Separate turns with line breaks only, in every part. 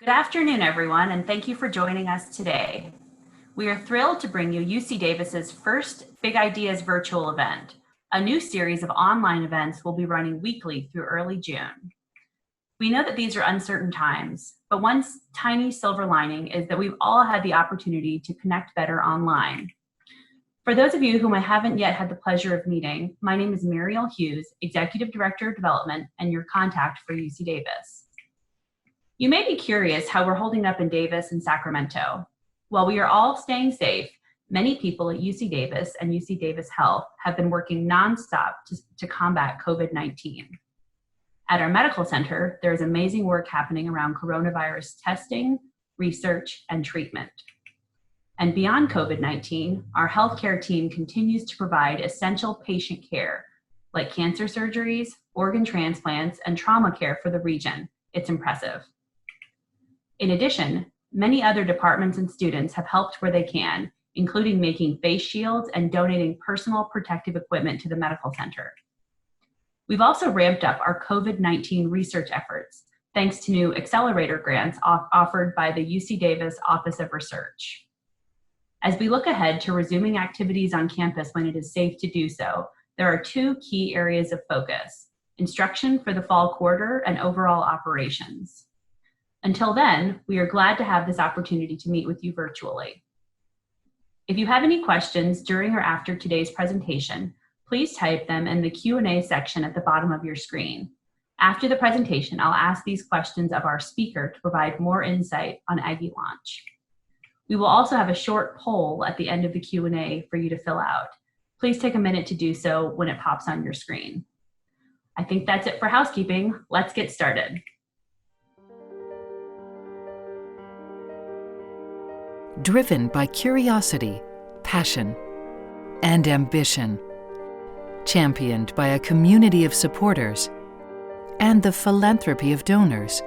Good afternoon, everyone, and thank you for joining us today. We are thrilled to bring you UC Davis's first Big Ideas virtual event. A new series of online events will be running weekly through early June. We know that these are uncertain times, but one tiny silver lining is that we've all had the opportunity to connect better online. For those of you whom I haven't yet had the pleasure of meeting, my name is Muriel Hughes, Executive Director of Development and your contact for UC Davis. You may be curious how we're holding up in Davis and Sacramento. While we are all staying safe, many people at UC Davis and UC Davis Health have been working nonstop to combat COVID-19. At our medical center, there is amazing work happening around coronavirus testing, research, and treatment. And beyond COVID-19, our healthcare team continues to provide essential patient care, like cancer surgeries, organ transplants, and trauma care for the region. It's impressive. In addition, many other departments and students have helped where they can, including making face shields and donating personal protective equipment to the medical center. We've also ramped up our COVID-19 research efforts, thanks to new accelerator grants offered by the UC Davis Office of Research. As we look ahead to resuming activities on campus when it is safe to do so, there are two key areas of focus: instruction for the fall quarter and overall operations. Until then, we are glad to have this opportunity to meet with you virtually. If you have any questions during or after today's presentation, please type them in the Q&A section at the bottom of your screen. After the presentation, I'll ask these questions of our speaker to provide more insight on Aggie Launch. We will also have a short poll at the end of the Q&A for you to fill out. Please take a minute to do so when it pops on your screen. I think that's it for housekeeping. Let's get started.
Driven by curiosity, passion, and ambition, championed by a community of supporters and the philanthropy of donors,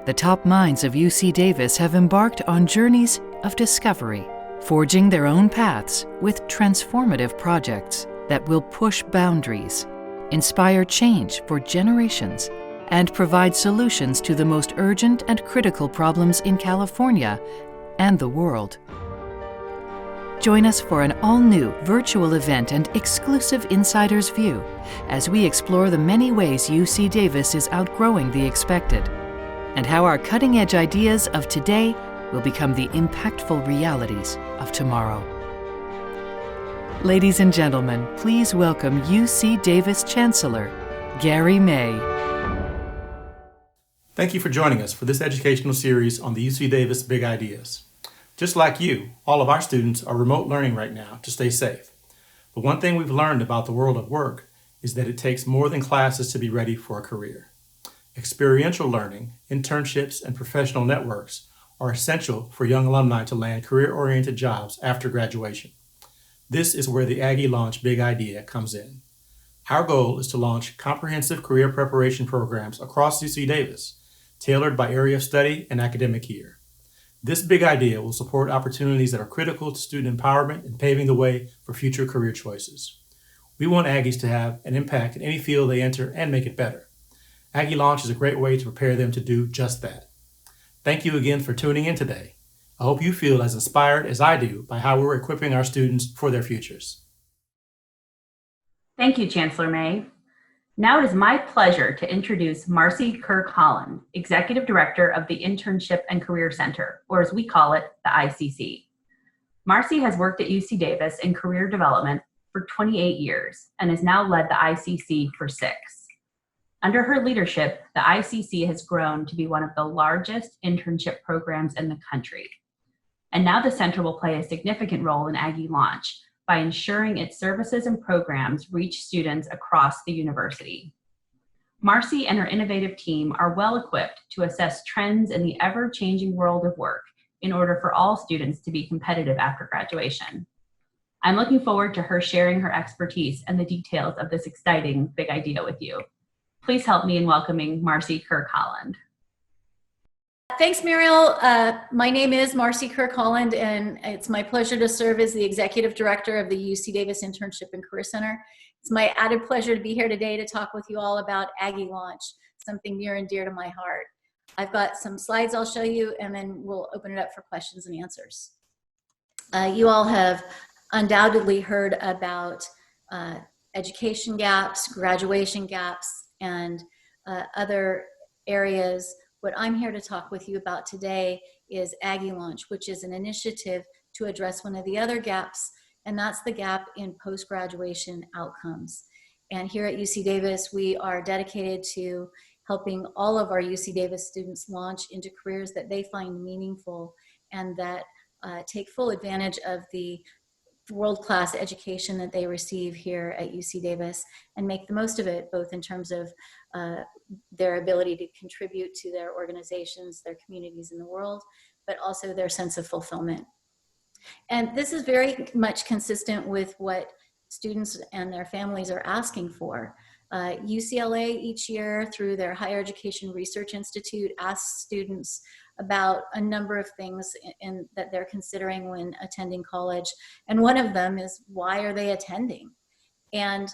the top minds of UC Davis have embarked on journeys of discovery, forging their own paths with transformative projects that will push boundaries, inspire change for generations, and provide solutions to the most urgent and critical problems in California and the world. Join us for an all-new virtual event and exclusive insider's view as we explore the many ways UC Davis is outgrowing the expected and how our cutting-edge ideas of today will become the impactful realities of tomorrow. Ladies and gentlemen, please welcome UC Davis Chancellor, Gary May.
Thank you for joining us for this educational series on the UC Davis Big Ideas. Just like you, all of our students are remote learning right now to stay safe. But one thing we've learned about the world of work is that it takes more than classes to be ready for a career. Experiential learning, internships, and professional networks are essential for young alumni to land career-oriented jobs after graduation. This is where the Aggie Launch Big Idea comes in. Our goal is to launch comprehensive career preparation programs across UC Davis, tailored by area of study and academic year. This big idea will support opportunities that are critical to student empowerment and paving the way for future career choices. We want Aggies to have an impact in any field they enter and make it better. Aggie Launch is a great way to prepare them to do just that. Thank you again for tuning in today. I hope you feel as inspired as I do by how we're equipping our students for their futures.
Thank you, Chancellor May. Now it is my pleasure to introduce Marcie Kirk Holland, Executive Director of the Internship and Career Center, or as we call it, the ICC. Marcie has worked at UC Davis in career development for 28 years and has now led the ICC for 6. Under her leadership, the ICC has grown to be one of the largest internship programs in the country. And now the center will play a significant role in Aggie Launch by ensuring its services and programs reach students across the university. Marcie and her innovative team are well equipped to assess trends in the ever-changing world of work in order for all students to be competitive after graduation. I'm looking forward to her sharing her expertise and the details of this exciting big idea with you. Please help me in welcoming Marcie Kirk Holland.
Thanks, Muriel. My name is Marcie Kirk Holland, and it's my pleasure to serve as the Executive Director of the UC Davis Internship and Career Center. It's my added pleasure to be here today to talk with you all about Aggie Launch, something near and dear to my heart. I've got some slides I'll show you, and then we'll open it up for questions and answers. You all have undoubtedly heard about education gaps, graduation gaps, and other areas. What I'm here to talk with you about today is Aggie Launch, which is an initiative to address one of the other gaps, and that's the gap in post-graduation outcomes. And here at UC Davis, we are dedicated to helping all of our UC Davis students launch into careers that they find meaningful and that take full advantage of the world-class education that they receive here at UC Davis and make the most of it, both in terms of their ability to contribute to their organizations, their communities in the world, but also their sense of fulfillment. And this is very much consistent with what students and their families are asking for. UCLA each year, through their Higher Education Research Institute, asks students about a number of things that they're considering when attending college. And one of them is, why are they attending? And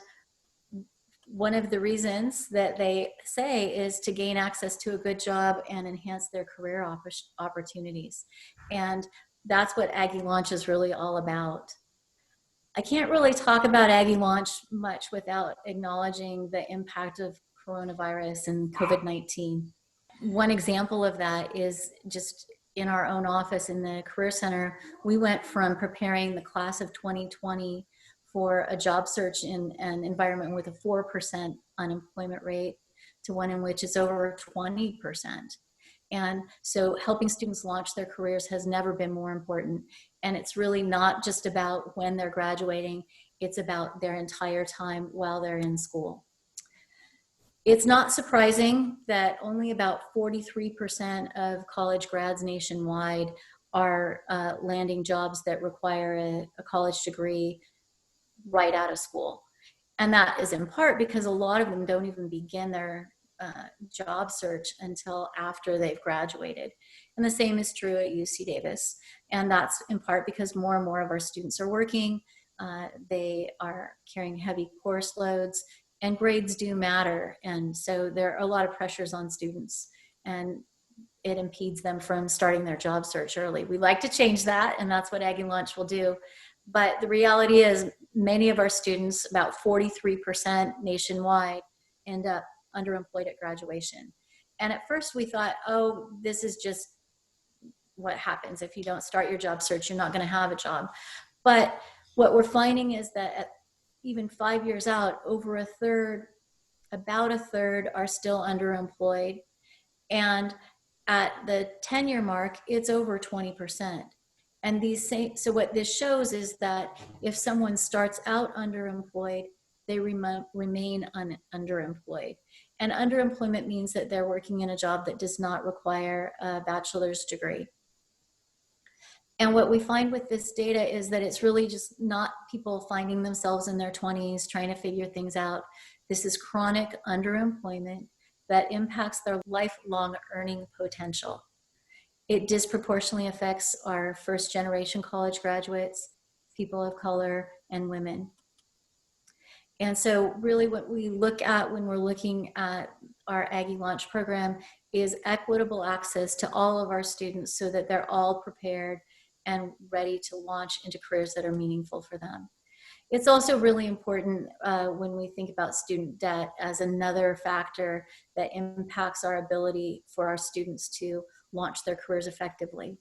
one of the reasons that they say is to gain access to a good job and enhance their career opportunities. And that's what Aggie Launch is really all about. I can't really talk about Aggie Launch much without acknowledging the impact of coronavirus and COVID-19. One example of that is just in our own office in the Career Center. We went from preparing the class of 2020 for a job search in an environment with a 4% unemployment rate to one in which it's over 20%. And so helping students launch their careers has never been more important. And it's really not just about when they're graduating, it's about their entire time while they're in school. It's not surprising that only about 43% of college grads nationwide are landing jobs that require a college degree right out of school. And that is in part because a lot of them don't even begin their job search until after they've graduated. And the same is true at UC Davis. And that's in part because more and more of our students are working. They are carrying heavy course loads, and grades do matter. And so there are a lot of pressures on students, and it impedes them from starting their job search early. We like to change that, and that's what Aggie Launch will do. But the reality is many of our students, about 43% nationwide, end up underemployed at graduation. And at first we thought, oh, this is just what happens. If you don't start your job search, you're not going to have a job. But what we're finding is that at even 5 years out, over a third, about a third are still underemployed. And at the 10-year mark, it's over 20%. And so what this shows is that if someone starts out underemployed, they remain underemployed. And underemployment means that they're working in a job that does not require a bachelor's degree. And what we find with this data is that it's really just not people finding themselves in their 20s trying to figure things out. This is chronic underemployment that impacts their lifelong earning potential. It disproportionately affects our first-generation college graduates, people of color, and women. And so really what we look at when we're looking at our Aggie Launch program is equitable access to all of our students so that they're all prepared and ready to launch into careers that are meaningful for them. It's also really important when we think about student debt as another factor that impacts our ability for our students to launch their careers effectively.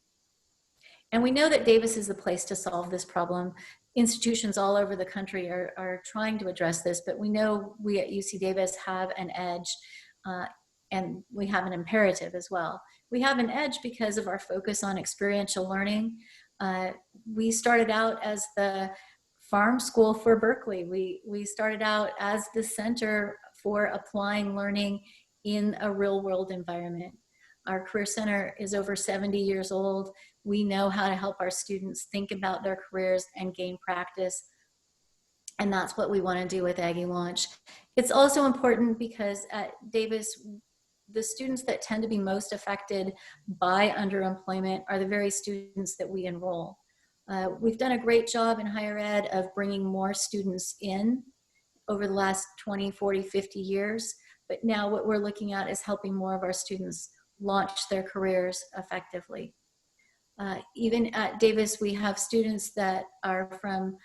And we know that Davis is the place to solve this problem. Institutions all over the country are trying to address this, but we know we at UC Davis have an edge and we have an imperative as well. We have an edge because of our focus on experiential learning. We started out as the farm school for Berkeley. We started out as the center for applying learning in a real world environment. Our Career Center is over 70 years old. We know how to help our students think about their careers and gain practice. And that's what we want to do with Aggie Launch. It's also important because at Davis, the students that tend to be most affected by underemployment are the very students that we enroll. We've done a great job in higher ed of bringing more students in over the last 20, 40, 50 years. But now what we're looking at is helping more of our students launch their careers effectively. Even at Davis, we have students that are from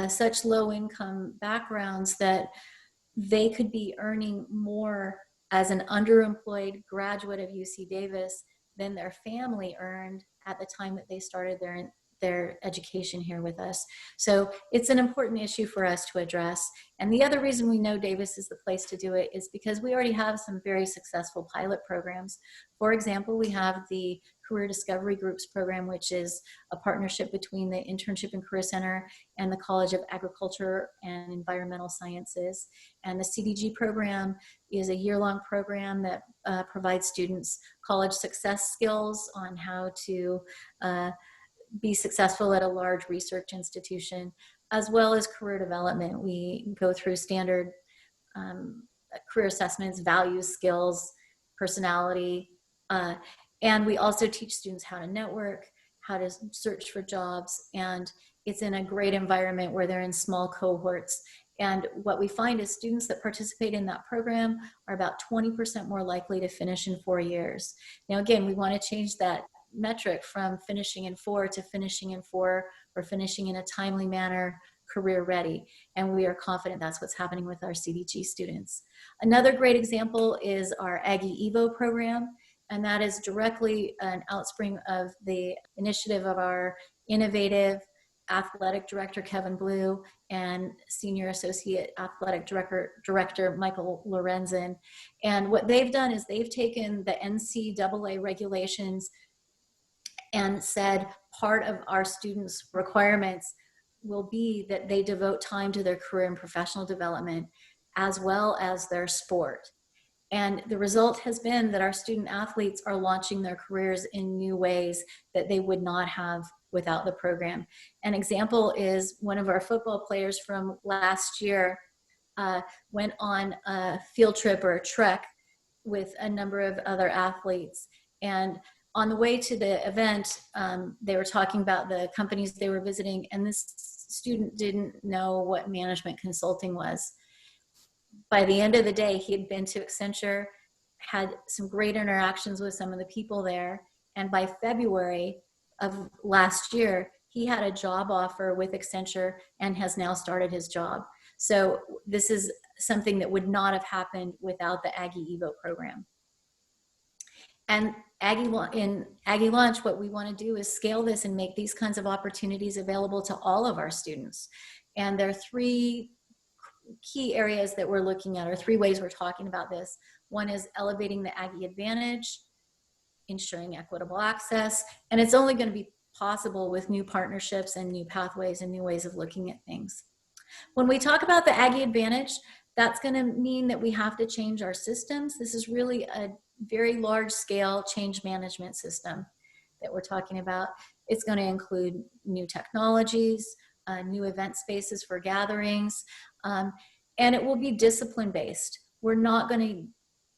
such low income backgrounds that they could be earning more as an underemployed graduate of UC Davis than their family earned at the time that they started their education here with us. So it's an important issue for us to address. And the other reason we know Davis is the place to do it is because we already have some very successful pilot programs. For example, we have the Career Discovery Groups program, which is a partnership between the Internship and Career Center and the College of Agriculture and Environmental Sciences. And the CDG program is a year-long program that provides students college success skills on how to be successful at a large research institution, as well as career development. We go through standard career assessments, values, skills, personality, and we also teach students how to network, how to search for jobs, and it's in a great environment where they're in small cohorts. And what we find is students that participate in that program are about 20% more likely to finish in 4 years. Now, again, we want to change that metric from finishing in 4 to finishing in 4 or finishing in a timely manner, career ready. And we are confident that's what's happening with our CDG students. Another great example is our Aggie Evo program. And that is directly an outspring of the initiative of our innovative athletic director, Kevin Blue, and senior associate athletic director, Michael Lorenzen. And what they've done is they've taken the NCAA regulations and said part of our students' requirements will be that they devote time to their career and professional development as well as their sport. And the result has been that our student athletes are launching their careers in new ways that they would not have without the program. An example is one of our football players from last year went on a field trip or a trek with a number of other athletes. And on the way to the event, they were talking about the companies they were visiting, and this student didn't know what management consulting was. By the end of the day, he had been to Accenture, had some great interactions with some of the people there, and by February of last year, he had a job offer with Accenture and has now started his job. So this is something that would not have happened without the Aggie Evo program. And in Aggie Launch, what we want to do is scale this and make these kinds of opportunities available to all of our students. And there are 3 key areas that we're looking at, or 3 ways we're talking about this. One is elevating the Aggie advantage, ensuring equitable access, and it's only going to be possible with new partnerships and new pathways and new ways of looking at things. When we talk about the Aggie advantage, that's going to mean that we have to change our systems. This is really a very large scale change management system that we're talking about. It's going to include new technologies, new event spaces for gatherings, and it will be discipline based. We're not going to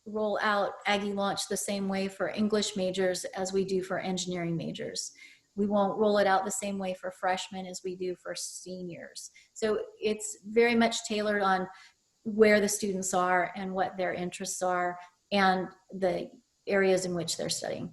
roll out Aggie Launch the same way for English majors as we do for engineering majors. We won't roll it out the same way for freshmen as we do for seniors. So it's very much tailored on where the students are and what their interests are and the areas in which they're studying.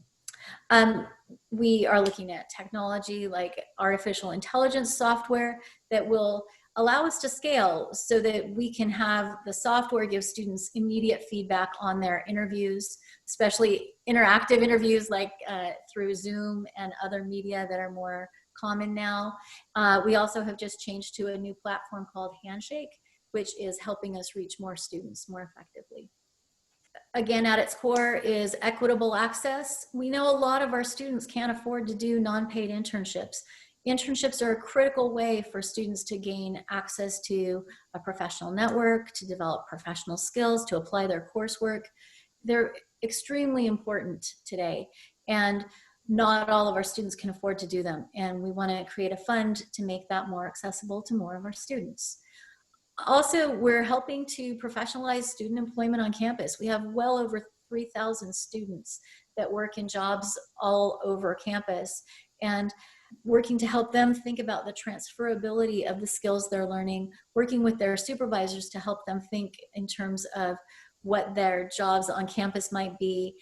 We are looking at technology like artificial intelligence software that will allow us to scale so that we can have the software give students immediate feedback on their interviews, especially interactive interviews like through Zoom and other media that are more common now. We also have just changed to a new platform called Handshake, which is helping us reach more students more effectively. Again, at its core is equitable access. We know a lot of our students can't afford to do non-paid internships. Internships are a critical way for students to gain access to a professional network, to develop professional skills, to apply their coursework. They're extremely important today, and not all of our students can afford to do them. And we want to create a fund to make that more accessible to more of our students. Also, we're helping to professionalize student employment on campus. We have well over 3,000 students that work in jobs all over campus, and working to help them think about the transferability of the skills they're learning, working with their supervisors to help them think in terms of what their jobs on campus might be,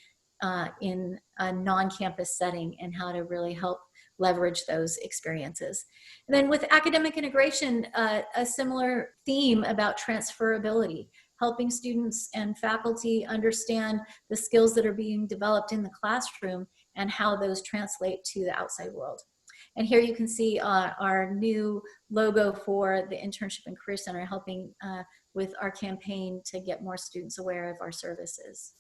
in a non-campus setting and how to really help leverage those experiences. And then with academic integration, a similar theme about transferability, helping students and faculty understand the skills that are being developed in the classroom and how those translate to the outside world. And here you can see our new logo for the Internship and Career Center, helping with our campaign to get more students aware of our services.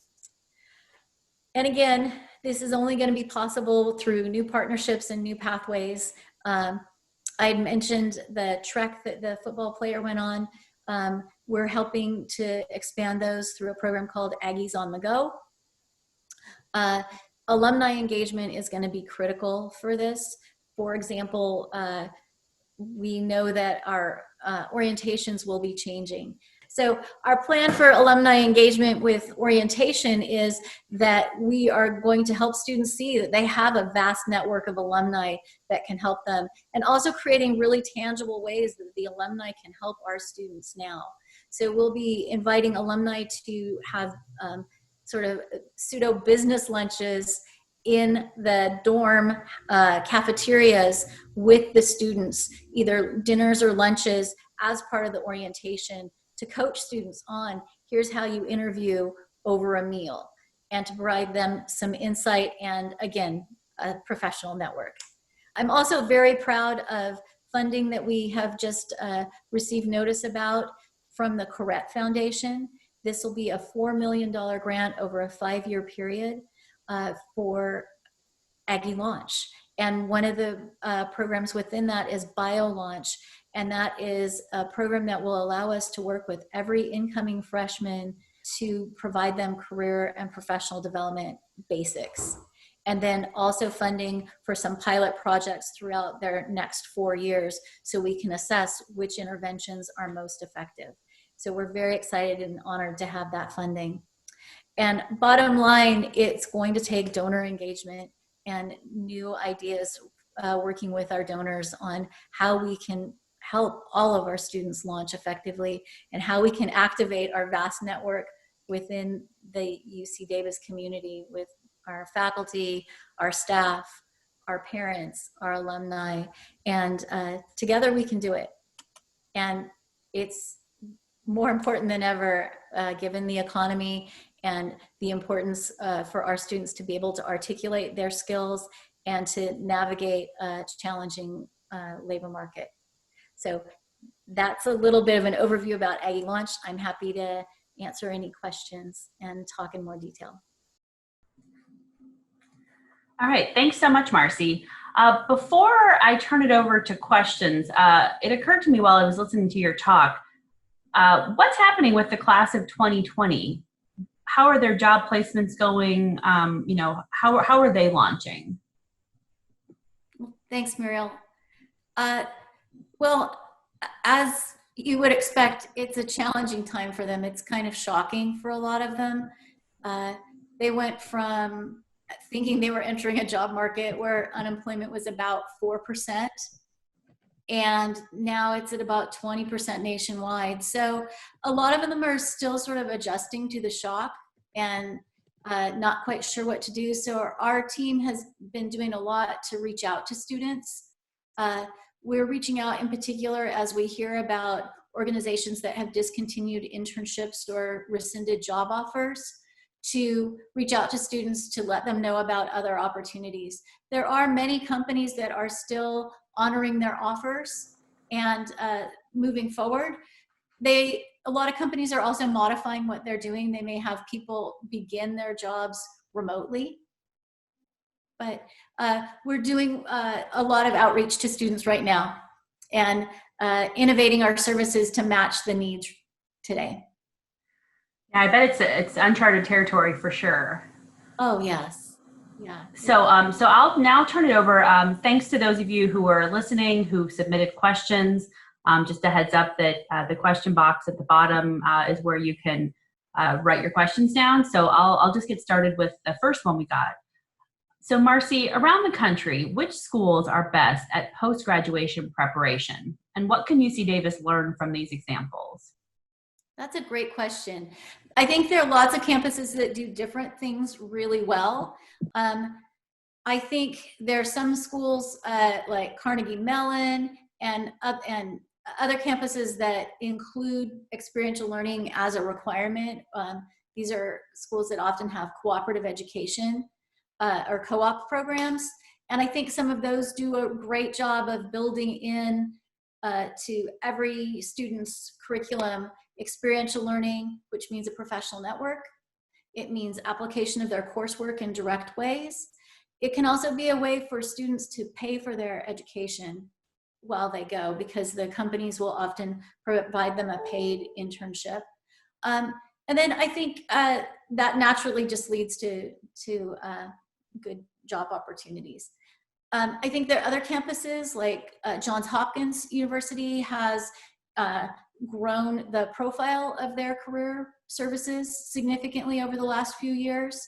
And again, this is only going to be possible through new partnerships and new pathways. I mentioned the trek that the football player went on. We're helping to expand those through a program called Aggie's OnTheGo. Alumni engagement is going to be critical for this. For example, we know that our orientations will be changing. So our plan for alumni engagement with orientation is that we are going to help students see that they have a vast network of alumni that can help them, and also creating really tangible ways that the alumni can help our students now. So we'll be inviting alumni to have sort of pseudo business lunches in the dorm cafeterias with the students, either dinners or lunches as part of the orientation, to coach students on here's how you interview over a meal, and to provide them some insight and, again, a professional network. I'm also very proud of funding that we have just received notice about from the Correct Foundation. This will be a $4 million grant over a 5-year period for Aggie Launch. And one of the programs within that is BioLaunch. And that is a program that will allow us to work with every incoming freshman to provide them career and professional development basics. And then also funding for some pilot projects throughout their next 4 years so we can assess which interventions are most effective. So we're very excited and honored to have that funding. And bottom line, it's going to take donor engagement and new ideas working with our donors on how we can help all of our students launch effectively, and how we can activate our vast network within the UC Davis community with our faculty, our staff, our parents, our alumni, and together we can do it. And it's more important than ever, given the economy and the importance for our students to be able to articulate their skills and to navigate a challenging labor market. So that's a little bit of an overview about Aggie Launch. I'm happy to answer any questions and talk in more detail.
All right, thanks so much, Marcie. Before I turn it over to questions, it occurred to me while I was listening to your talk, what's happening with the class of 2020? How are their job placements going? You know, how are they launching?
Thanks, Muriel. Well, as you would expect, it's a challenging time for them. It's kind of shocking for a lot of them. They went from thinking they were entering a job market where unemployment was about 4%, and now it's at about 20% nationwide. So a lot of them are still sort of adjusting to the shock and not quite sure what to do. So our team has been doing a lot to reach out to students. We're reaching out in particular as we hear about organizations that have discontinued internships or rescinded job offers, to reach out to students to let them know about other opportunities. There are many companies that are still honoring their offers and moving forward. A lot of companies are also modifying what they're doing. They may have people begin their jobs remotely. But we're doing a lot of outreach to students right now and innovating our services to match the needs today.
Yeah, I bet it's uncharted territory for sure.
Oh, yes. Yeah.
So I'll now turn it over. Thanks to those of you who are listening, who submitted questions. Just a heads up that the question box at the bottom is where you can write your questions down. So I'll just get started with the first one we got. So Marcie, around the country, which schools are best at post-graduation preparation? And what can UC Davis learn from these examples?
That's a great question. I think there are lots of campuses that do different things really well. I think there are some schools like Carnegie Mellon and other campuses that include experiential learning as a requirement. These are schools that often have cooperative education or co-op programs. And I think some of those do a great job of building in to every student's curriculum experiential learning, which means a professional network. It means application of their coursework in direct ways. It can also be a way for students to pay for their education while they go, because the companies will often provide them a paid internship. And then I think that naturally just leads to good job opportunities. I think there are other campuses like Johns Hopkins University has grown the profile of their career services significantly over the last few years.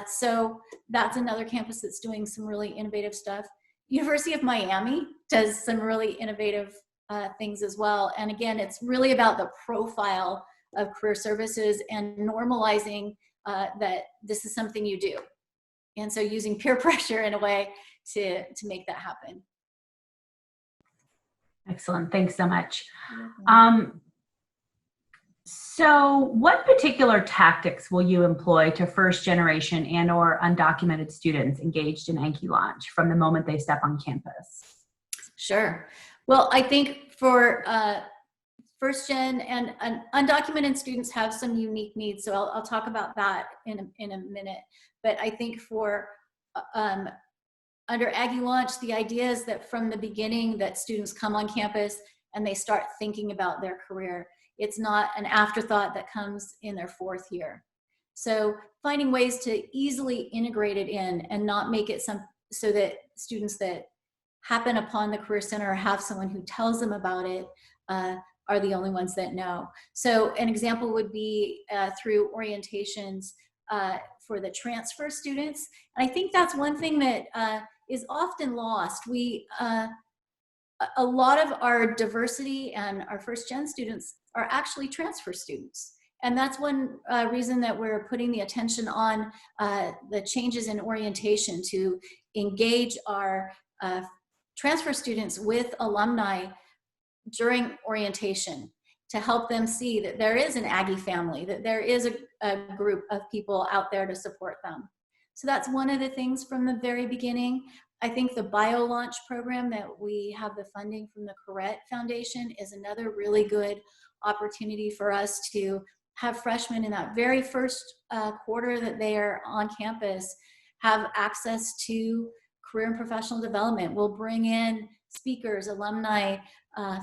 So that's another campus that's doing some really innovative stuff. University of Miami does some really innovative things as well. And again, it's really about the profile of career services and normalizing that this is something you do. And so using peer pressure in a way to make that happen.
Excellent. Thanks so much. So what particular tactics will you employ to first generation and or undocumented students engaged in Aggie Launch from the moment they step on campus?
Sure. Well, I think for first gen and undocumented students have some unique needs. So I'll talk about that in a minute. But I think for under Aggie Launch, the idea is that from the beginning that students come on campus and they start thinking about their career. It's not an afterthought that comes in their fourth year. So finding ways to easily integrate it in and not make it so that students that happen upon the Career Center or have someone who tells them about it are the only ones that know. So an example would be through orientations for the transfer students. And I think that's one thing that is often lost. A lot of our diversity and our first gen students are actually transfer students. And that's one reason that we're putting the attention on the changes in orientation to engage our transfer students with alumni during orientation to help them see that there is an Aggie family, that there is a group of people out there to support them. So that's one of the things from the very beginning. I think the BioLaunch program that we have the funding from the Correct Foundation is another really good opportunity for us to have freshmen in that very first quarter that they are on campus have access to career and professional development. We'll bring in speakers, alumni,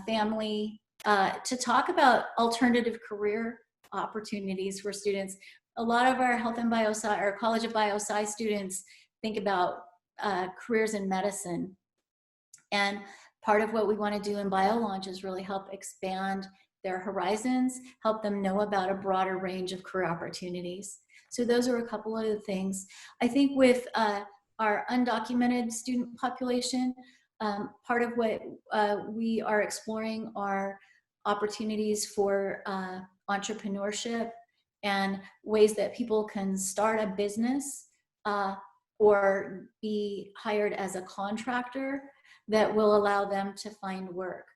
family, to talk about alternative career opportunities for students. A lot of our health and biosci or College of Biosci students think about careers in medicine. And part of what we want to do in BioLaunch is really help expand their horizons, help them know about a broader range of career opportunities. So those are a couple of the things. I think with our undocumented student population, part of what we are exploring are opportunities for entrepreneurship and ways that people can start a business or be hired as a contractor that will allow them to find work.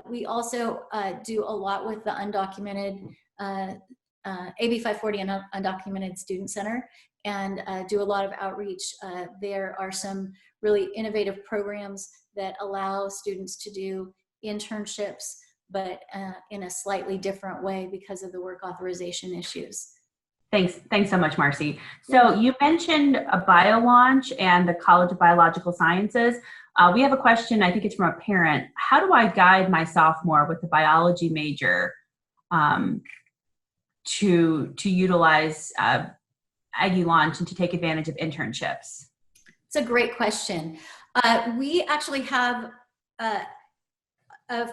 We also do a lot with the undocumented, AB 540 and Undocumented Student Center, and do a lot of outreach. There are some really innovative programs that allow students to do internships, but in a slightly different way because of the work authorization issues.
Thanks so much, Marcie. So you mentioned a BioLaunch and the College of Biological Sciences. We have a question, I think it's from a parent. How do I guide my sophomore with the biology major to utilize Aggie Launch and to take advantage of internships?
It's a great question. We actually have a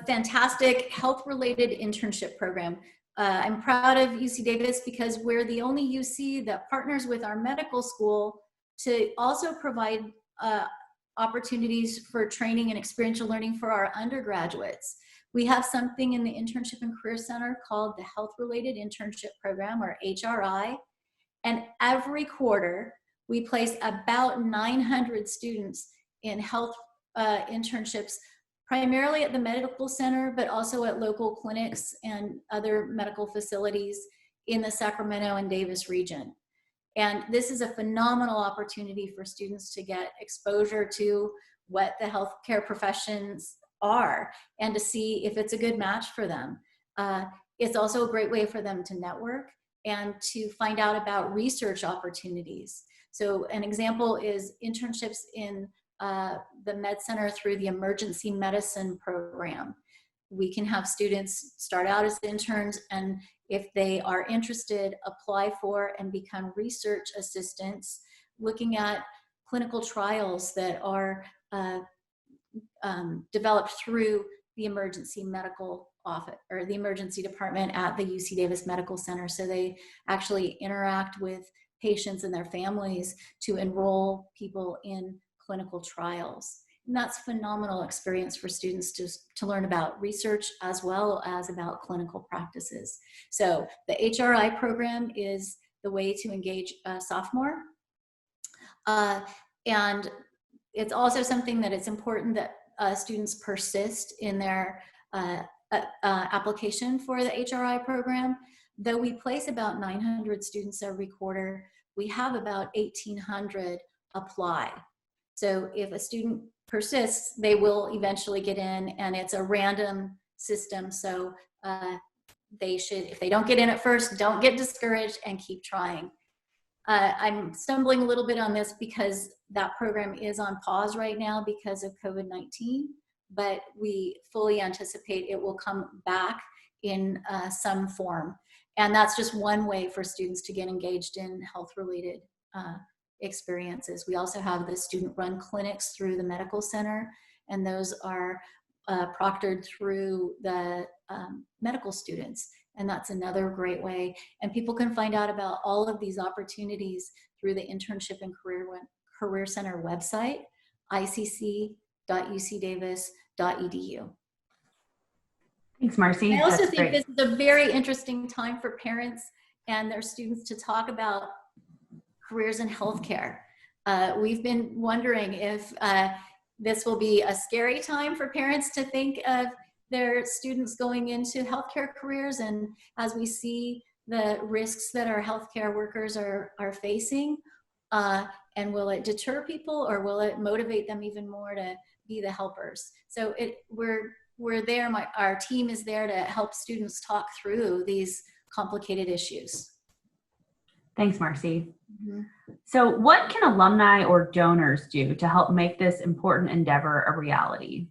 fantastic health-related internship program. I'm proud of UC Davis because we're the only UC that partners with our medical school to also provide opportunities for training and experiential learning for our undergraduates. We have something in the Internship and Career Center called the Health Related Internship Program, or HRI. And every quarter, we place about 900 students in health internships, primarily at the medical center, but also at local clinics and other medical facilities in the Sacramento and Davis region. And this is a phenomenal opportunity for students to get exposure to what the healthcare professions are and to see if it's a good match for them. It's also a great way for them to network and to find out about research opportunities. So an example is internships in the Med Center through the Emergency Medicine program. We can have students start out as interns, and if they are interested, apply for and become research assistants, looking at clinical trials that are developed through the emergency medical office or the emergency department at the UC Davis Medical Center. So they actually interact with patients and their families to enroll people in clinical trials. And that's a phenomenal experience for students to learn about research as well as about clinical practices. So the HRI program is the way to engage a sophomore. And it's also something that it's important that students persist in their application for the HRI program. Though we place about 900 students every quarter, we have about 1,800 apply. So if a student persists, they will eventually get in, and it's a random system. So they should, if they don't get in at first, don't get discouraged and keep trying. I'm stumbling a little bit on this because that program is on pause right now because of COVID-19, but we fully anticipate it will come back in some form. And that's just one way for students to get engaged in health-related experiences. We also have the student-run clinics through the medical center, and those are proctored through the medical students. And that's another great way. And people can find out about all of these opportunities through the Internship and Career Center website, icc.ucdavis.edu.
Thanks, Marcie.
I also think this is a very interesting time for parents and their students to talk about careers in healthcare. We've been wondering if this will be a scary time for parents to think of their students going into healthcare careers, and as we see the risks that our healthcare workers are facing, and will it deter people or will it motivate them even more to be the helpers? So we're there, our team is there to help students talk through these complicated issues.
Thanks, Marcie. Mm-hmm. So what can alumni or donors do to help make this important endeavor a reality?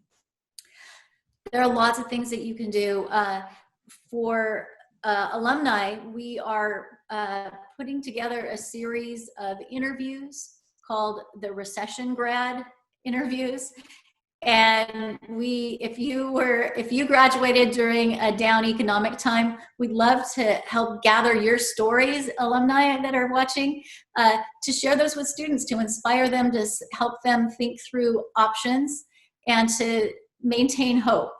There are lots of things that you can do. For alumni, we are putting together a series of interviews called the Recession Grad interviews. And if you graduated during a down economic time, we'd love to help gather your stories, alumni that are watching, to share those with students, to inspire them, to help them think through options and to maintain hope.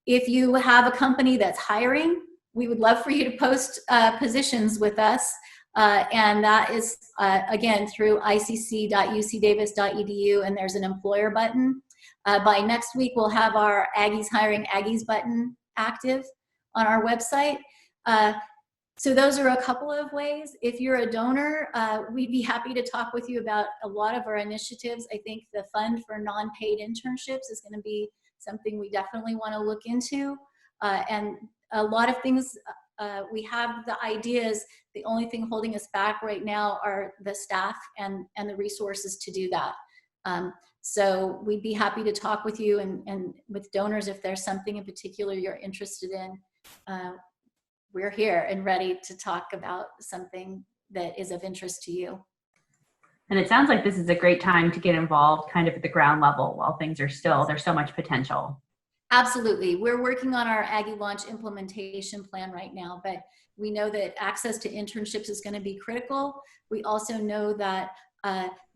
If you have a company that's hiring, we would love for you to post positions with us. And that is, again, through icc.ucdavis.edu, and there's an employer button. By next week, we'll have our Aggies Hiring Aggies button active on our website. So those are a couple of ways. If you're a donor, we'd be happy to talk with you about a lot of our initiatives. I think the fund for non-paid internships is going to be something we definitely want to look into. And a lot of things, we have the ideas. The only thing holding us back right now are the staff and the resources to do that. So we'd be happy to talk with you and with donors if there's something in particular you're interested in. We're here and ready to talk about something that is of interest to you.
And it sounds like this is a great time to get involved kind of at the ground level while things are still, there's so much potential.
Absolutely. We're working on our Aggie Launch implementation plan right now, but we know that access to internships is going to be critical. We also know that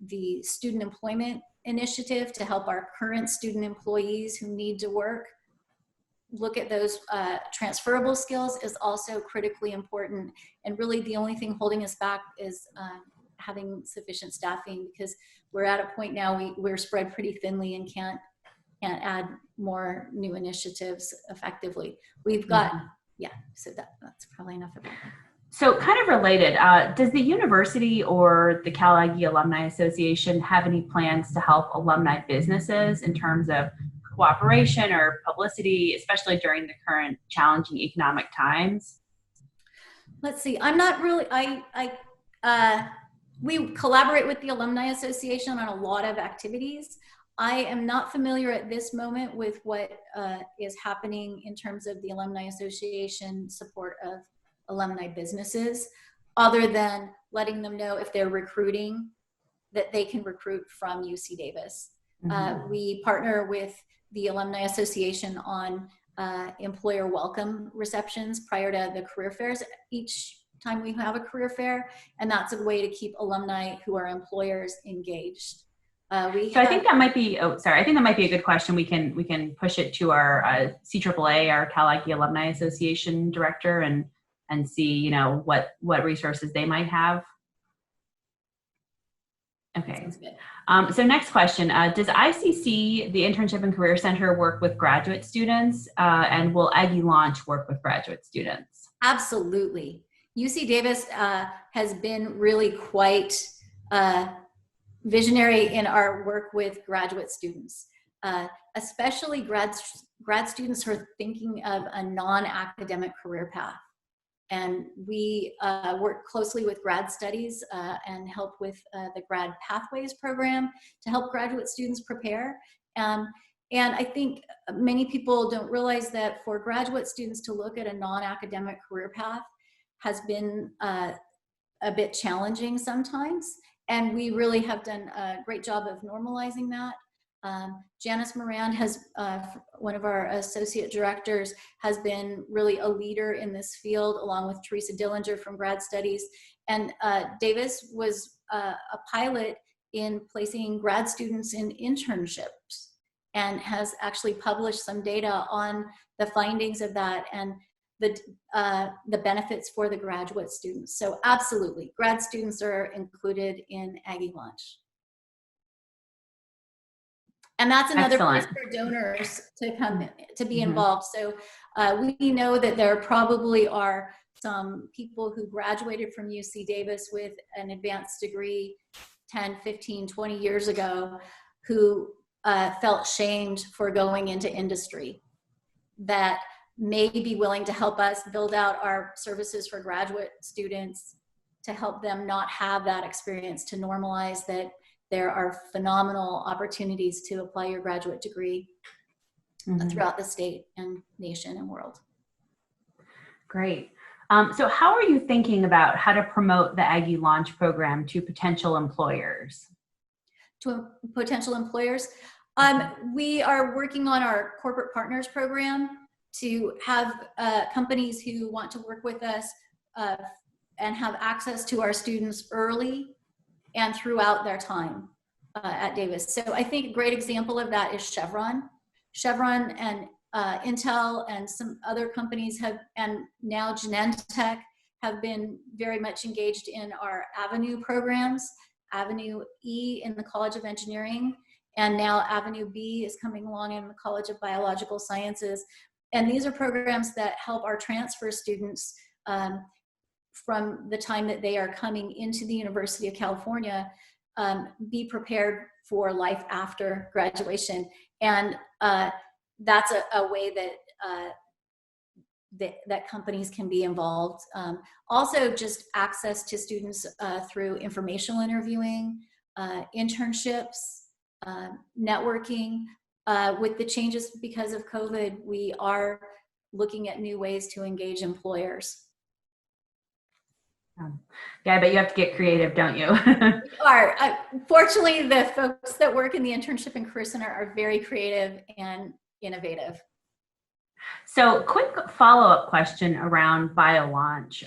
the student employment initiative to help our current student employees who need to work look at those transferable skills is also critically important. And really the only thing holding us back is having sufficient staffing, because we're at a point now we're spread pretty thinly and can't add more new initiatives effectively. We've got, yeah, so that's probably enough about that.
So kind of related, does the university or the Cal Aggie Alumni Association have any plans to help alumni businesses in terms of cooperation or publicity, especially during the current challenging economic times?
Let's see, I'm not really, we collaborate with the Alumni Association on a lot of activities. I am not familiar at this moment with what is happening in terms of the Alumni Association support of alumni businesses, other than letting them know if they're recruiting that they can recruit from UC Davis. We partner with the Alumni Association on employer welcome receptions prior to the career fairs each time we have a career fair, and that's a way to keep alumni who are employers engaged.
I think that might be, I think that might be a good question. We can push it to our CAAA, our Cal Aggie Alumni Association director, and see, you know, what resources they might have. Okay. So next question, does ICC, the Internship and Career Center, work with graduate students, and will Aggie Launch work with graduate students?
Absolutely. UC Davis has been really quite visionary in our work with graduate students, especially grad students who are thinking of a non-academic career path. And we work closely with grad studies and help with the grad pathways program to help graduate students prepare. And I think many people don't realize that for graduate students to look at a non-academic career path has been a bit challenging sometimes. And we really have done a great job of normalizing that. Janice Moran has, one of our associate directors, has been really a leader in this field, along with Teresa Dillinger from Grad Studies. And Davis was a pilot in placing grad students in internships, and has actually published some data on the findings of that and the benefits for the graduate students. So absolutely, grad students are included in Aggie Launch. And that's another place for donors to come in, to be involved. So we know that there probably are some people who graduated from UC Davis with an advanced degree 10, 15, 20 years ago who felt shamed for going into industry, that may be willing to help us build out our services for graduate students to help them not have that experience, to normalize that there are phenomenal opportunities to apply your graduate degree throughout the state and nation and world.
Great. So how are you thinking about how to promote the Aggie Launch program to potential employers?
To potential employers? We are working on our corporate partners program to have companies who want to work with us and have access to our students early and throughout their time at Davis. So I think a great example of that is Chevron. Chevron and Intel and some other companies have, and now Genentech, have been very much engaged in our Avenue programs, Avenue E in the College of Engineering, and now Avenue B is coming along in the College of Biological Sciences. And these are programs that help our transfer students from the time that they are coming into the University of California, be prepared for life after graduation. And that's a way that that companies can be involved. Also, just access to students through informational interviewing, internships, networking. With the changes because of COVID, we are looking at new ways to engage employers.
Yeah, but you have to get creative, don't you?
We are. Fortunately, the folks that work in the Internship and Career Center are very creative and innovative.
So quick follow-up question around BioLaunch.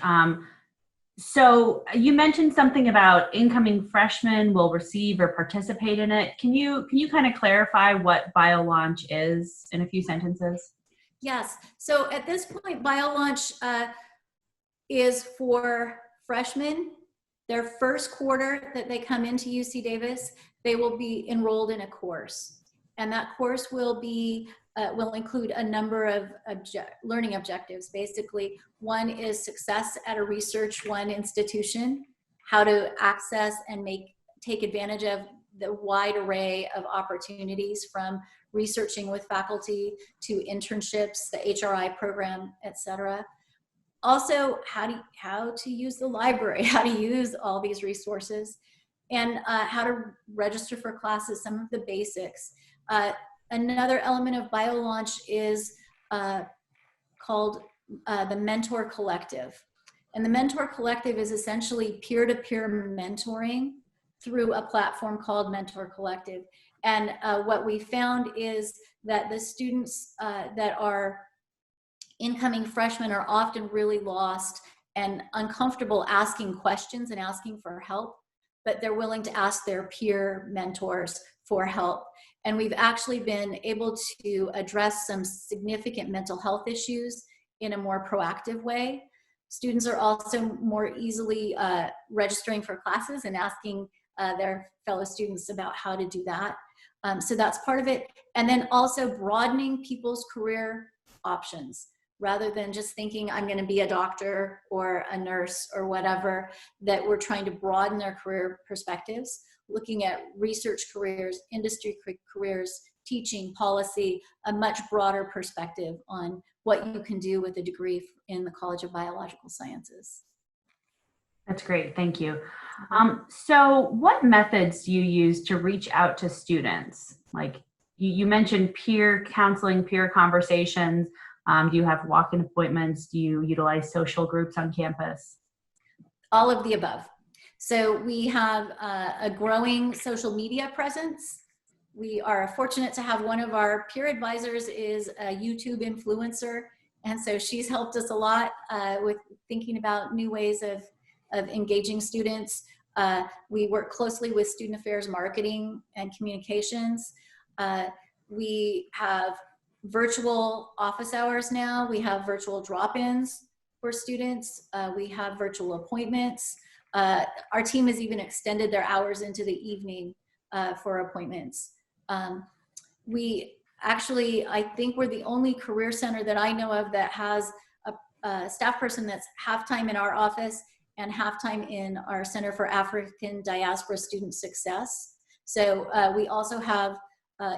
So you mentioned something about incoming freshmen will receive or participate in it. Can you kind of clarify what BioLaunch is in a few sentences?
Yes. So at this point, BioLaunch is for freshmen. Their first quarter that they come into UC Davis, they will be enrolled in a course. And that course will include a number of learning objectives. Basically, one is success at a research one institution, how to access and take advantage of the wide array of opportunities from researching with faculty to internships, the HRI program, etc. Also, how to use the library, how to use all these resources, and how to register for classes, some of the basics. Another element of BioLaunch is called the Mentor Collective. And the Mentor Collective is essentially peer-to-peer mentoring through a platform called Mentor Collective. And what we found is that the students that are incoming freshmen are often really lost and uncomfortable asking questions and asking for help, but they're willing to ask their peer mentors for help. And we've actually been able to address some significant mental health issues in a more proactive way. Students are also more easily registering for classes and asking their fellow students about how to do that. So that's part of it. And then also broadening people's career options. Rather than just thinking I'm going to be a doctor or a nurse or whatever, that we're trying to broaden their career perspectives, looking at research careers, industry careers, teaching, policy, a much broader perspective on what you can do with a degree in the College of Biological Sciences.
That's great, thank you. So what methods do you use to reach out to students? Like you mentioned peer counseling, peer conversations. Do you have walk-in appointments? Do you utilize social groups on campus?
All of the above. So we have a growing social media presence. We are fortunate to have one of our peer advisors is a YouTube influencer. And so she's helped us a lot with thinking about new ways of engaging students. We work closely with student affairs marketing and communications. We have virtual office hours now. We have virtual drop-ins for students. We have virtual appointments. Our team has even extended their hours into the evening for appointments. We actually, I think we're the only career center that I know of that has a staff person that's half-time in our office and half-time in our Center for African Diaspora Student Success. So we also have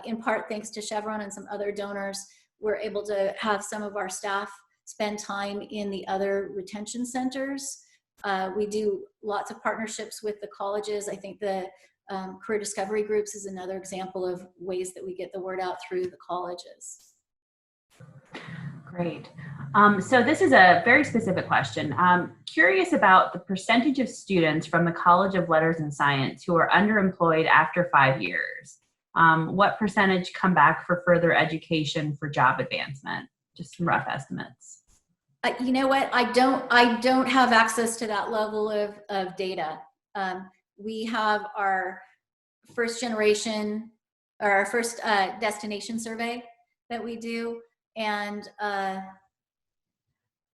in part thanks to Chevron and some other donors, we're able to have some of our staff spend time in the other retention centers. We do lots of partnerships with the colleges. I think the career discovery groups is another example of ways that we get the word out through the colleges.
Great. So this is a very specific question. Curious about the percentage of students from the College of Letters and Science who are underemployed after 5 years. What percentage come back for further education for job advancement? Just some rough estimates.
You know what? I don't have access to that level of data. We have our first generation or our first destination survey that we do, and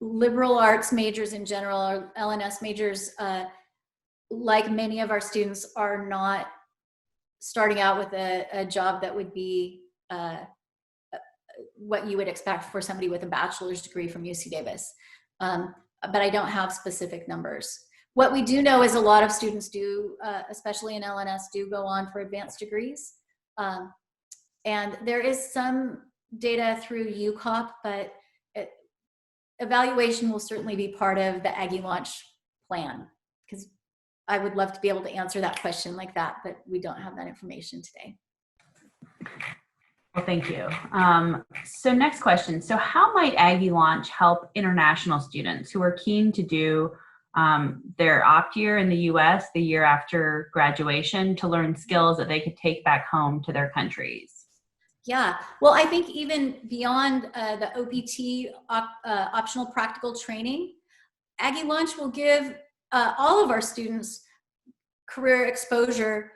liberal arts majors in general, or LNS majors, like many of our students, are not starting out with a job that would be what you would expect for somebody with a bachelor's degree from UC Davis. But I don't have specific numbers. What we do know is a lot of students do, especially in LNS, do go on for advanced degrees. And there is some data through UCOP, but evaluation will certainly be part of the Aggie Launch plan, because I would love to be able to answer that question like that, but we don't have that information today.
Well, thank you. So next question. So how might Aggie Launch help international students who are keen to do their opt year in the US the year after graduation to learn skills that they could take back home to their countries?
Yeah, well, I think even beyond the OPT, optional practical training, Aggie Launch will give all of our students career exposure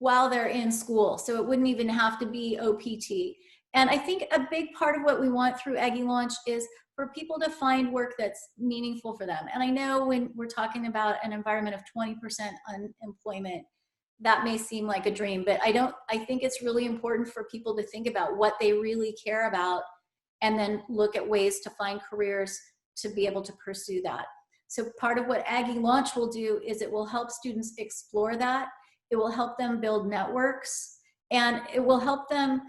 while they're in school. So it wouldn't even have to be OPT. And I think a big part of what we want through Aggie Launch is for people to find work that's meaningful for them. And I know when we're talking about an environment of 20% unemployment, that may seem like a dream, but I think it's really important for people to think about what they really care about and then look at ways to find careers to be able to pursue that. So part of what Aggie Launch will do is it will help students explore that. It will help them build networks, and it will help them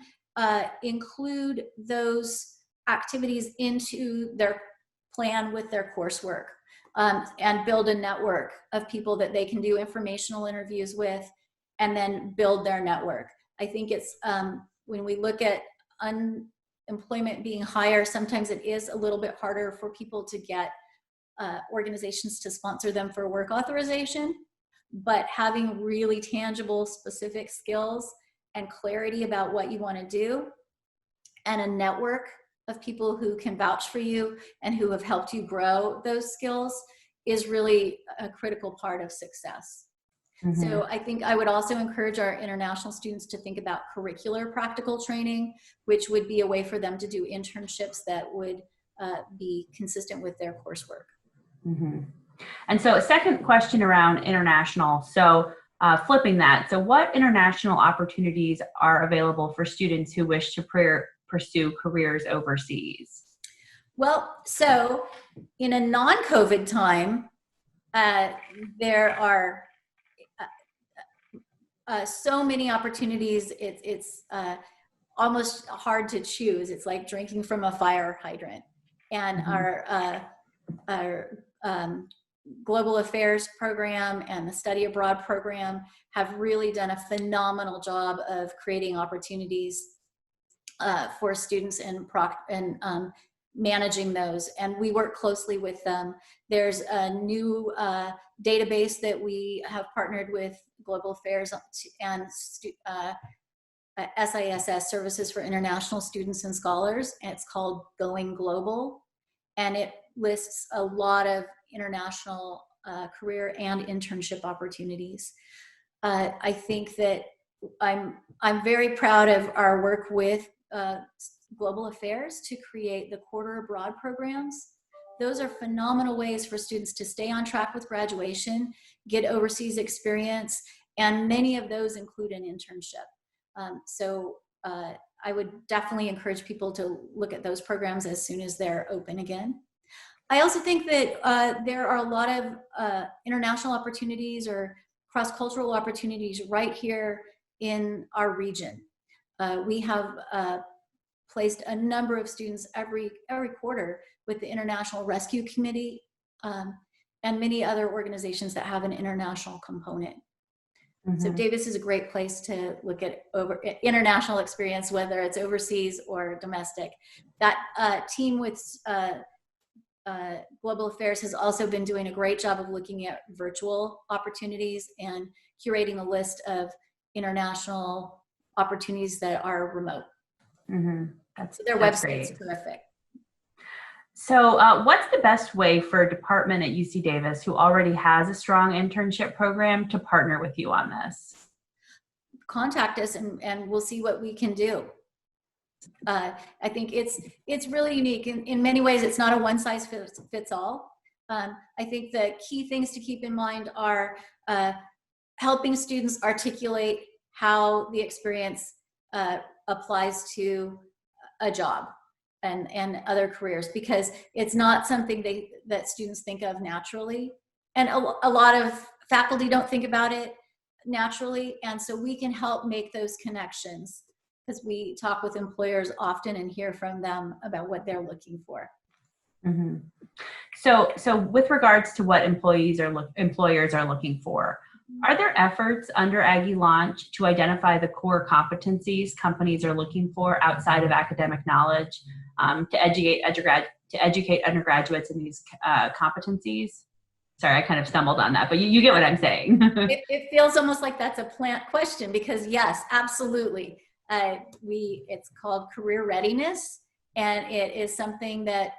include those activities into their plan with their coursework, and build a network of people that they can do informational interviews with and then build their network. I think it's, when we look at unemployment being higher, sometimes it is a little bit harder for people to get organizations to sponsor them for work authorization, but having really tangible, specific skills and clarity about what you want to do, and a network of people who can vouch for you and who have helped you grow those skills is really a critical part of success. Mm-hmm. So I think I would also encourage our international students to think about curricular practical training, which would be a way for them to do internships that would be consistent with their coursework.
Mm-hmm. And so a second question around international. So flipping that, so what international opportunities are available for students who wish to pursue careers overseas? Well, so in a non-COVID time, there are so many opportunities. It's almost hard to choose. It's like drinking from a fire hydrant. And mm-hmm. our Global Affairs program and the Study Abroad program have really done a phenomenal job of creating opportunities for students and managing those. And we work closely with them. There's a new database that we have partnered with Global Affairs and SISS, Services for International Students and Scholars, and it's called Going Global. And it lists a lot of international career and internship opportunities. I think that I'm very proud of our work with Global Affairs to create the Quarter Abroad programs. Those are phenomenal ways for students to stay on track with graduation, get overseas experience, and many of those include an internship. So I would definitely encourage people to look at those programs as soon as they're open again. I also think that there are a lot of international opportunities or cross-cultural opportunities right here in our region. We have placed a number of students every quarter with the International Rescue Committee and many other organizations that have an international component. Mm-hmm. So Davis is a great place to look at international experience, whether it's overseas or domestic. That team with Global Affairs has also been doing a great job of looking at virtual opportunities and curating a list of international opportunities that are remote. Mm-hmm. So their website is terrific. So what's the best way for a department at UC Davis who already has a strong internship program to partner with you on this? Contact us and we'll see what we can do. I think it's really unique. In many ways, it's not a one-size-fits-all. I think the key things to keep in mind are helping students articulate how the experience applies to a job and other careers, because it's not something that students think of naturally. And a lot of faculty don't think about it naturally. And so we can help make those connections because we talk with employers often and hear from them about what they're looking for. Mm-hmm. So with regards to what employers are looking for, are there efforts under Aggie Launch to identify the core competencies companies are looking for outside of academic knowledge to educate undergraduates in these competencies? Sorry, I kind of stumbled on that, but you get what I'm saying. It feels almost like that's a plant question because yes, absolutely. It's called Career Readiness, and it is something that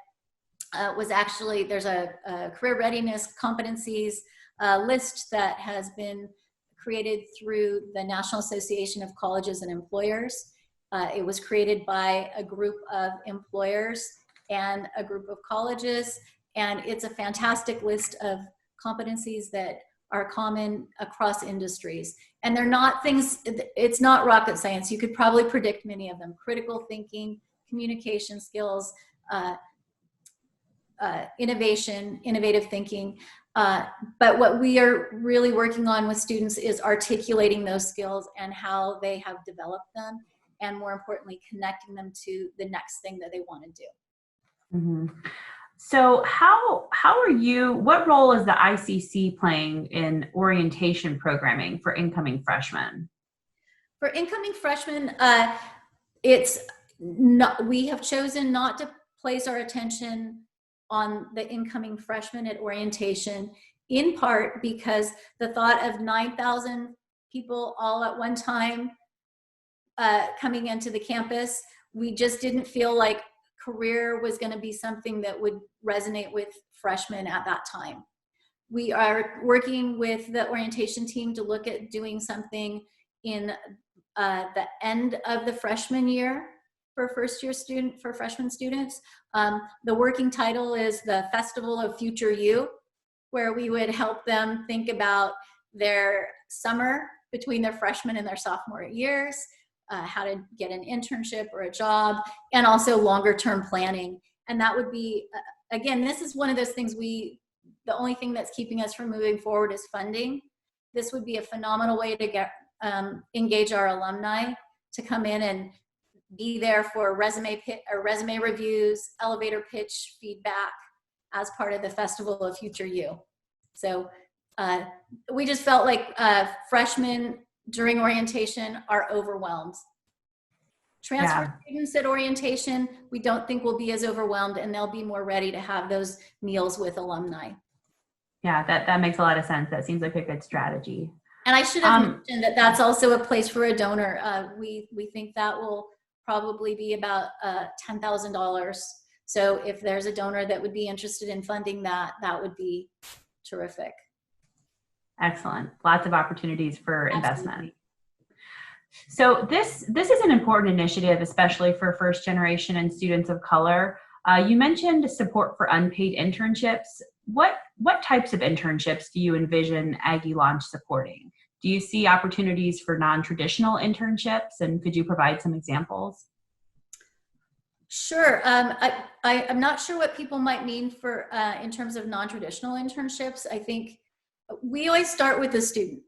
was actually, there's a Career Readiness competencies list that has been created through the National Association of Colleges and Employers.
It was created by a group of employers and a group of colleges, and it's a fantastic list of competencies that are common across industries. And they're not things, it's not rocket science. You could probably predict many of them: critical thinking, communication skills, innovative thinking. But what we are really working on with students is articulating those skills and how they have developed them, and more importantly, connecting them to the next thing that they want to do.
Mm-hmm. So how are you, what role is the ICC playing in orientation programming for incoming freshmen?
For incoming freshmen, we have chosen not to place our attention on the incoming freshmen at orientation, in part because the thought of 9,000 people all at one time coming into the campus, we just didn't feel like career was going to be something that would resonate with freshmen at that time. We are working with the orientation team to look at doing something in the end of the freshman year for freshman students. The working title is the Festival of Future You, where we would help them think about their summer between their freshman and their sophomore years, how to get an internship or a job, and also longer term planning. And that would be, again, this is one of those things the only thing that's keeping us from moving forward is funding. This would be a phenomenal way to engage our alumni to come in and be there for resume reviews, elevator pitch feedback as part of the Festival of Future You. So we just felt like freshmen during orientation are overwhelmed. Transfer students at orientation, we don't think will be as overwhelmed, and they'll be more ready to have those meals with alumni.
Yeah, that makes a lot of sense. That seems like a good strategy.
And I should have mentioned that that's also a place for a donor. We think that will probably be about $10,000. So if there's a donor that would be interested in funding that, that would be terrific.
Excellent. Lots of opportunities for investment. So this is an important initiative, especially for first generation and students of color. You mentioned support for unpaid internships. What types of internships do you envision Aggie Launch supporting? Do you see opportunities for non-traditional internships, and could you provide some examples?
Sure. I'm not sure what people might mean for in terms of non-traditional internships. I think we always start with the student.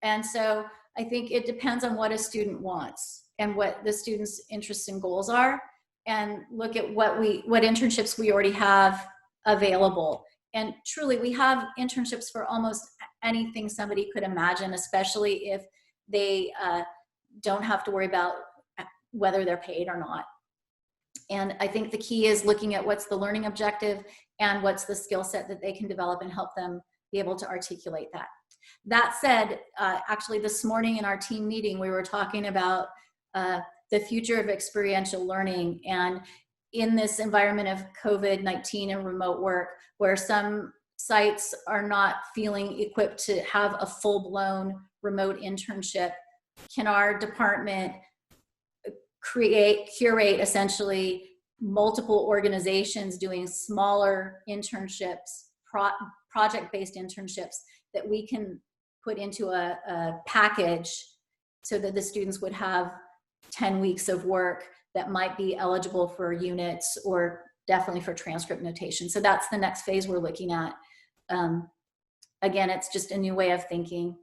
And so I think it depends on what a student wants and what the student's interests and goals are, and look at what internships we already have available. And truly, we have internships for almost anything somebody could imagine, especially if they don't have to worry about whether they're paid or not. And I think the key is looking at what's the learning objective and what's the skill set that they can develop and help them be able to articulate that. That said, actually this morning in our team meeting, we were talking about the future of experiential learning. And in this environment of COVID-19 and remote work, where some sites are not feeling equipped to have a full-blown remote internship, can our department curate essentially multiple organizations doing smaller internships, project-based internships that we can put into a package so that the students would have 10 weeks of work that might be eligible for units or definitely for transcript notation. So that's the next phase we're looking at. Again, it's just a new way of thinking.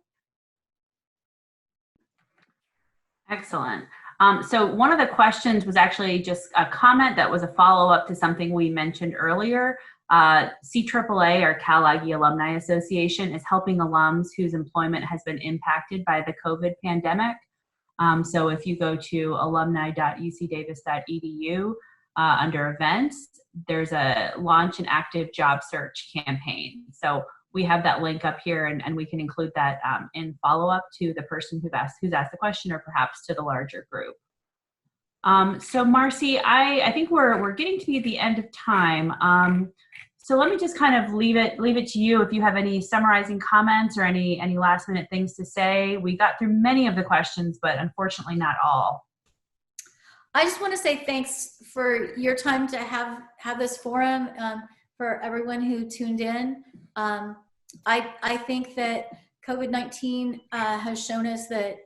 Excellent. So one of the questions was actually just a comment that was a follow-up to something we mentioned earlier. CAAA, or Cal Aggie Alumni Association, is helping alums whose employment has been impacted by the COVID pandemic. So if you go to alumni.ucdavis.edu under events, there's a launch an active job search campaign. So we have that link up here, and we can include that in follow-up to the person who's asked the question, or perhaps to the larger group. So Marcie, I think we're getting to the end of time. So let me just kind of leave it to you if you have any summarizing comments or any last minute things to say. We got through many of the questions, but unfortunately not all.
I just want to say thanks for your time to have this forum, for everyone who tuned in. I think that COVID-19 has shown us that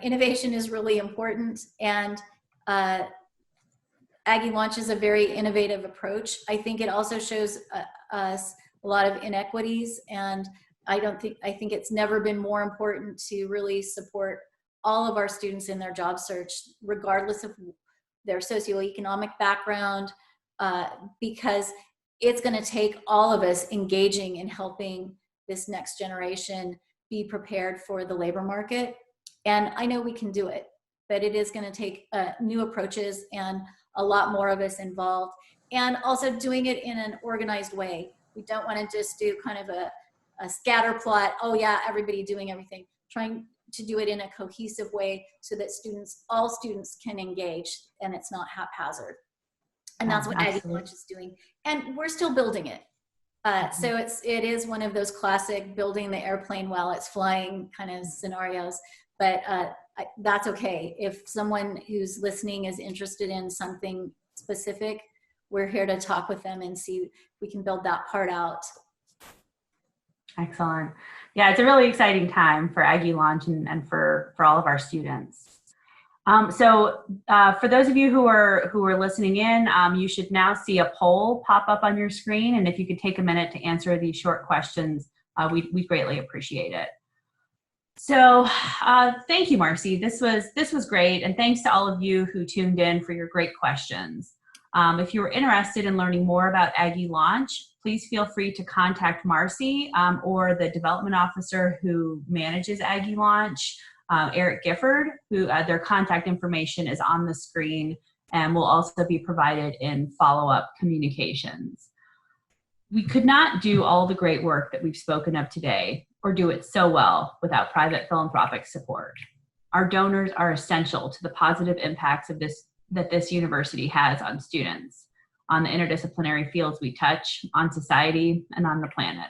innovation is really important, and Aggie Launch is a very innovative approach. I think it also shows us a lot of inequities, and I think it's never been more important to really support all of our students in their job search, regardless of their socioeconomic background, because it's going to take all of us engaging in helping this next generation be prepared for the labor market. And I know we can do it, but it is going to take new approaches and a lot more of us involved, and also doing it in an organized way. We don't want to just do kind of a scatter plot, oh yeah, everybody doing everything. Trying to do it in a cohesive way so that all students can engage and it's not haphazard. And that's what Aggie Launch is doing. And we're still building it. So it is one of those classic building the airplane while it's flying kind of scenarios, but that's okay. If someone who's listening is interested in something specific, we're here to talk with them and see if we can build that part out.
Excellent. Yeah, it's a really exciting time for Aggie Launch and for all of our students. So for those of you who are listening in, you should now see a poll pop up on your screen, and if you could take a minute to answer these short questions, we greatly appreciate it. So thank you, Marcie. This was great, and thanks to all of you who tuned in for your great questions. If you are interested in learning more about Aggie Launch, please feel free to contact Marcie or the development officer who manages Aggie Launch, Eric Gifford, who their contact information is on the screen and will also be provided in follow-up communications. We could not do all the great work that we've spoken of today or do it so well without private philanthropic support. Our donors are essential to the positive impacts of that this university has on students, on the interdisciplinary fields we touch, on society, and on the planet.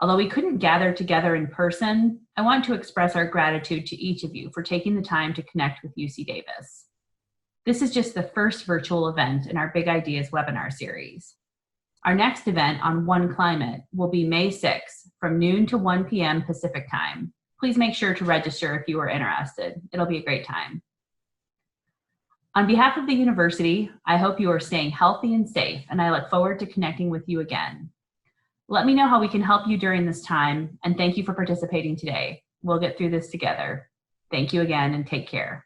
Although we couldn't gather together in person, I want to express our gratitude to each of you for taking the time to connect with UC Davis. This is just the first virtual event in our Big Ideas webinar series. Our next event on One Climate will be May 6th from noon to 1 p.m. Pacific time. Please make sure to register if you are interested. It'll be a great time. On behalf of the university, I hope you are staying healthy and safe, and I look forward to connecting with you again. Let me know how we can help you during this time, and thank you for participating today. We'll get through this together. Thank you again, and take care.